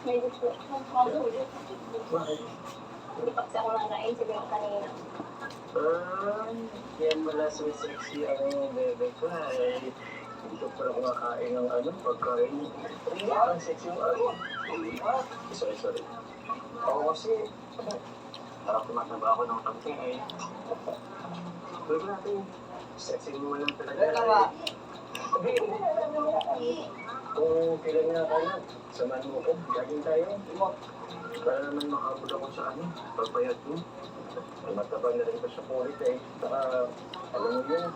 Medyo po. Bakit? Hindi pa kasi ako naisip yung kanina. Yan pala so sexy ang bebe ko eh. Dito pala kumakain ng pagkain. Ang sexy yung Sorry. Oo kasi, parang tumataba ako ng kampi eh. Huwag natin. Sexy mo lang talaga. Kung kailan nga kayo, samahan mo ko. Gagin tayo. Para naman makabula ko sa pagpayat mo. May mataba na rin pa sa kulit eh. Saka, alam mo yun,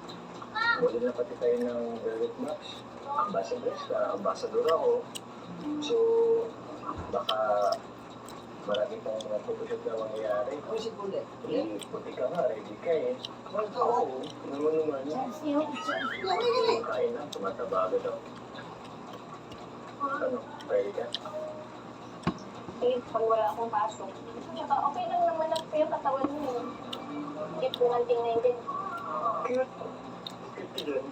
wala na pati tayo ng Velvet Max. Ambassador ako. So, baka marami pang mga photoshoot na mangyayari. Puti ka nga, ready ka eh. Oo, naman. Kain na, tumataba agad ako. Ready ka? Eh, pag wala akong pasok. Tsaka okay lang naman lang po yung katawan mo. Hindi po manting na yun din. Cute. Cute ka dun.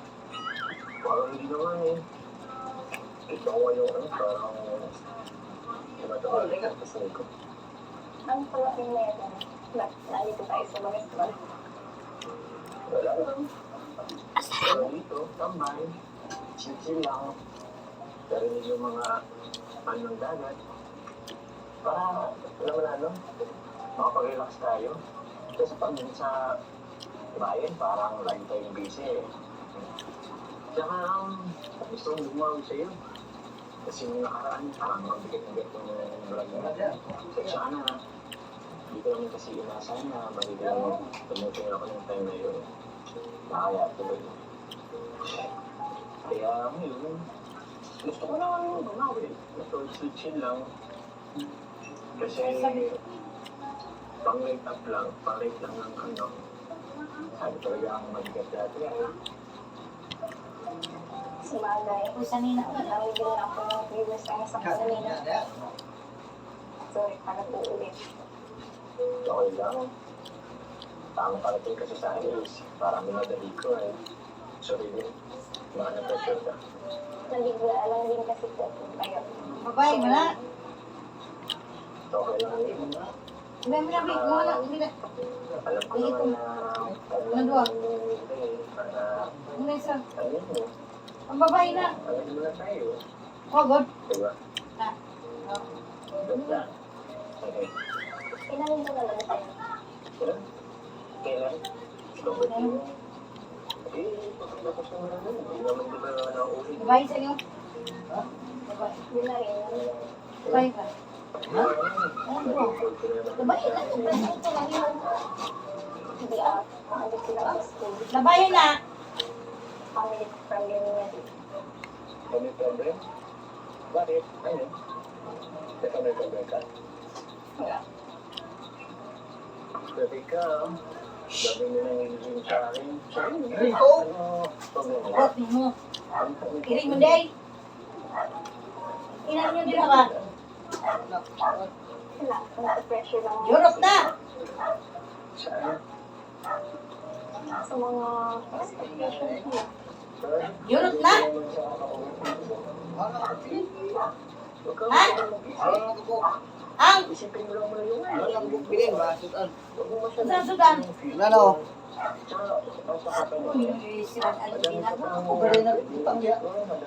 Parang hindi naman eh. Ito ko yung parang tumataba agad sa sa'yo ko. Ang palaking na yun. Nandito tayo sa mga restaurant. Wala lang. Pero dito, tambay. Chill lang. Narinig yung mga ng dagat. Para, alam mo na makapag-relax tayo. Kasi pag din sa bayan, parang lagi tayong busy eh. Tsaka, gusto kong gumawa sa'yo. Kasi yung nakaraan, parang mabigat-bigat yung vlog mo. Tsaka na, hindi ko naman kasi inasahan na magiging tumutin ako ng time na yun. Nakaya tuloy. Kaya ngayon, gusto ko naman gumawa. Gusto chill lang. Kasi pang-late up lang, pang-late lang ng sabi talaga ang mabigat dati. Si Magay. Kung sanina, namigil na ako ng viewers ang sa kanina. Sorry, para po ulit. Okay lang. Tamang parating kasi sa akin is parang minadali ko eh. Sorry din. Mga na-pressure ka. Nabigla lang din kasi po. Kaya, Babay mo na. Okay lang din. Babay mo na, wait mo na. Alam ko naman na Nandua. para Muna isa. alam mo, Ang babay na. alam mo na tayo. Oh, good. Diba? Ha. Oh. Ganda. Okay. inamin ko naman tayo. Kailan? Bakit yun? Pagkatapos naman hindi naman di ba nauuli? Babay sa inyo. Babay. Hindi na rin. Babay ka. Babay na. Hindi hindi sila sa school. Babay na. Family problem niya. May problem? Bakit? Ano? Teka, may problem ka? Wala. Sabi ka, sabi mo nang ililin sa akin. Rico? Ano problema? Bot mo. Iring mo day. Inan nyo din ba? Wala. Pressure lang. Europe na. Saan? Sa mga expectations niya. Europe na. Ha? Ang Isipin mo lang muna yung sa Sudan. Ano? Uy, sirang ano ginagawa ko.